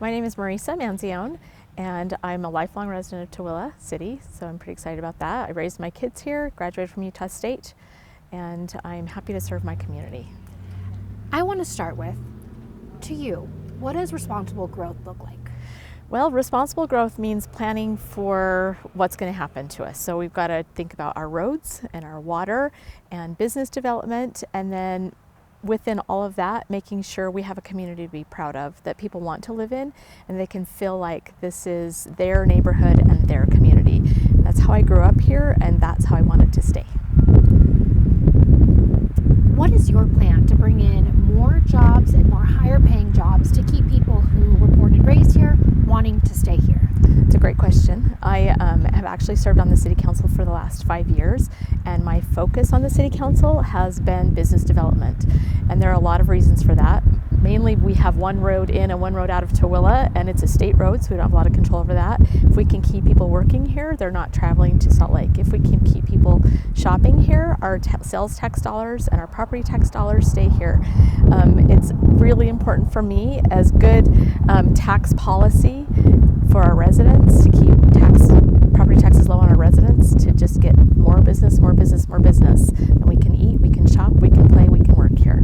My name is Maresa Manzione, and I'm a lifelong resident of Tooele City, so I'm pretty excited about that. I raised my kids here, graduated from Utah State, and I'm happy to serve my community. I want to start with, to you, what does responsible growth look like? Well, responsible growth means planning for what's going to happen to us. So we've got to think about our roads and our water and business development, and then within all of that, making sure we have a community to be proud of, that people want to live in, and they can feel like this is their neighborhood and their community. That's how I grew up here, and that's how I wanted to stay. What is your plan to bring in more jobs and more higher paying jobs to keep people who were born and raised here wanting to stay here? It's a great question. I have actually served on the City Council for the last 5 years, and my focus on the City Council has been business development. And there are a lot of reasons for that. Mainly, we have one road in and one road out of Tooele, and it's a state road, so we don't have a lot of control over that. If we can keep people working here, they're not traveling to Salt Lake. If we can keep people shopping here, our sales tax dollars and our property tax dollars stay here. It's really important for me as good tax policy for our residents to keep property taxes low on our residents, to just get more business, more business, more business. And we can eat, we can shop, we can play, we can work here.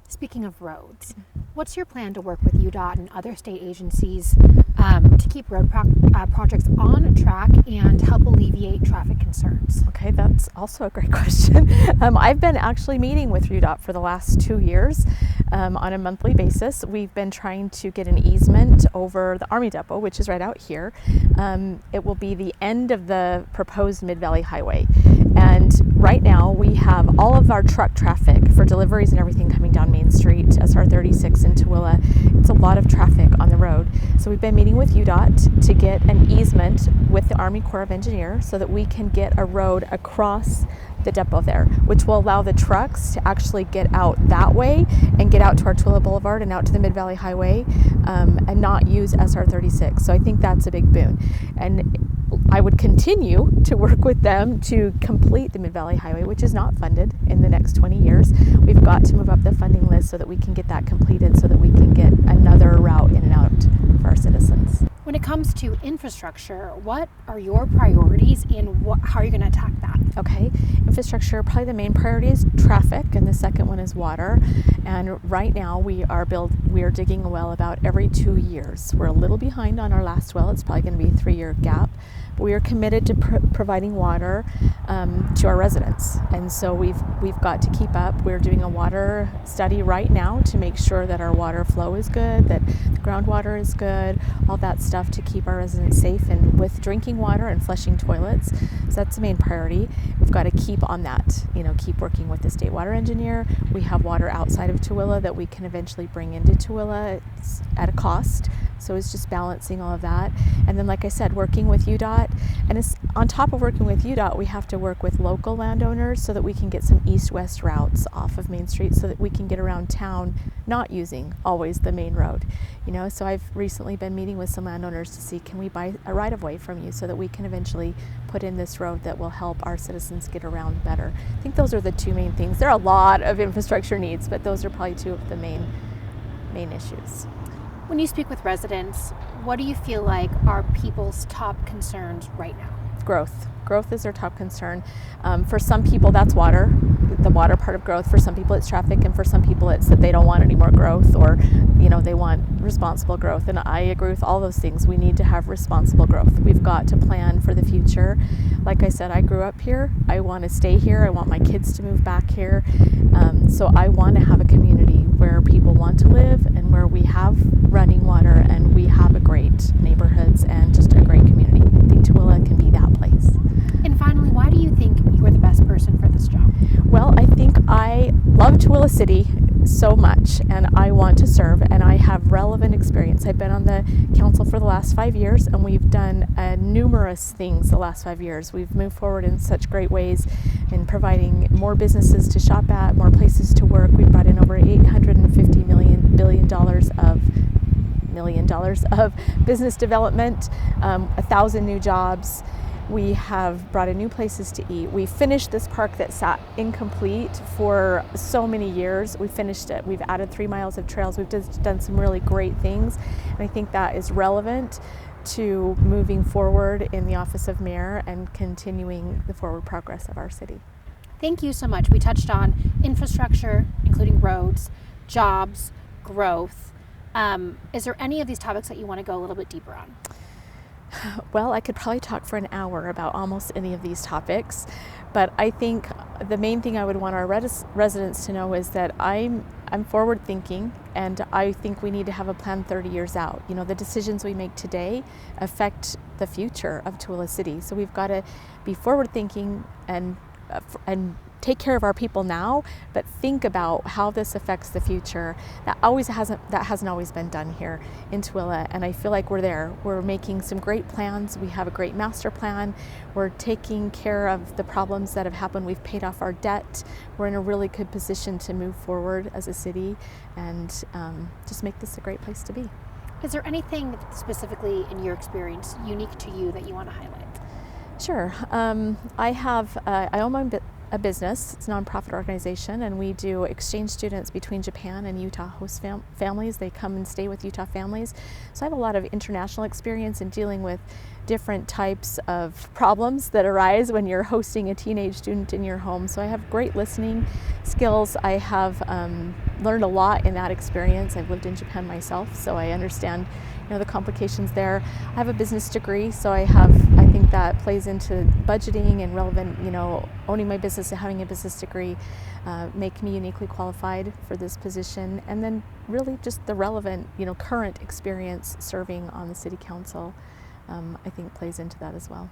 Speaking of roads, what's your plan to work with UDOT and other state agencies to keep road projects on track and help alleviate traffic concerns? Okay, that's also a great question. I've been actually meeting with UDOT for the last 2 years on a monthly basis. We've been trying to get an easement over the Army Depot, which is right out here. It will be the end of the proposed Mid-Valley Highway. And right now we have all of our truck traffic for deliveries and everything coming down Main Street, SR 36 in Tooele. It's a lot of traffic on the road. So we've been meeting with UDOT to get an easement with the Army Corps of Engineers so that we can get a road across the depot there, which will allow the trucks to actually get out that way and get out to our Tooele Boulevard and out to the Mid-Valley Highway and not use SR 36. So I think that's a big boon. And I would continue to work with them to complete the Mid-Valley Highway, which is not funded in the next 20 years. We've got to move up the funding list so that we can get that completed, so that we can get another route in and out for our citizens. When it comes to infrastructure, what are your priorities and how are you going to attack that? Okay, infrastructure, probably the main priority is traffic, and the second one is water. And right now we are digging a well about every 2 years. We're a little behind on our last well. It's probably going to be a 3-year gap. But we are committed to providing water to our residents, and so we've got to keep up. We're doing a water study right now to make sure that our water flow is good, that the groundwater is good, all that stuff to keep our residents safe and with drinking water and flushing toilets. So that's the main priority. We've got to keep on that, keep working with the state water engineer. We have water outside of Tooele that we can eventually bring into Tooele at a cost. So it's just balancing all of that. And then, like I said, working with UDOT. And it's on top of working with UDOT, we have to work with local landowners so that we can get some east-west routes off of Main Street so that we can get around town not using always the main road. So I've recently been meeting with some landowners to see, can we buy a right-of-way from you so that we can eventually put in this road that will help our citizens get around better. I think those are the two main things. There are a lot of infrastructure needs, but those are probably two of the main issues. When you speak with residents, what do you feel like are people's top concerns right now? Growth. Growth is their top concern. For some people, that's water, the water part of growth. For some people, it's traffic, and for some people, it's that they don't want any more growth, or they want responsible growth. And I agree with all those things. We need to have responsible growth. We've got to plan for the future. Like I said, I grew up here. I want to stay here. I want my kids to move back here. So I want to have a community where people want to live and where we have running water and we have a great neighborhoods and just a great community. I think Tooele can be that place. And finally, why do you think you are the best person for this job? Well, I think I love Tooele City so much, and I want to serve, and I have relevant experience. I've been on the council for the last 5 years, and we've done numerous things the last 5 years. We've moved forward in such great ways in providing more businesses to shop at, more places to work. We've brought in over $850 billion of business development, 1,000 new jobs. We have brought in new places to eat. We finished this park that sat incomplete for so many years. We finished it. We've added 3 miles of trails. We've just done some really great things. And I think that is relevant to moving forward in the office of mayor and continuing the forward progress of our city. Thank you so much. We touched on infrastructure, including roads, jobs, growth. Is there any of these topics that you want to go a little bit deeper on? Well, I could probably talk for an hour about almost any of these topics, but I think the main thing I would want our residents to know is that I'm forward thinking, and I think we need to have a plan 30 years out. You know, the decisions we make today affect the future of Tooele City, so we've got to be forward thinking and take care of our people now, but think about how this affects the future. That hasn't always been done here in Tooele, and I feel like we're there. We're making some great plans. We have a great master plan. We're taking care of the problems that have happened. We've paid off our debt. We're in a really good position to move forward as a city and just make this a great place to be. Is there anything specifically in your experience unique to you that you want to highlight? Sure. I own a business. It's a nonprofit organization, and we do exchange students between Japan and Utah host families. They come and stay with Utah families. So I have a lot of international experience in dealing with different types of problems that arise when you're hosting a teenage student in your home. So I have great listening skills. I have learned a lot in that experience. I've lived in Japan myself, so I understand, you know, the complications there. I have a business degree, so I think that plays into budgeting and relevant, you know, owning my business and having a business degree make me uniquely qualified for this position. And then really just the relevant, you know, current experience serving on the city council, I think plays into that as well.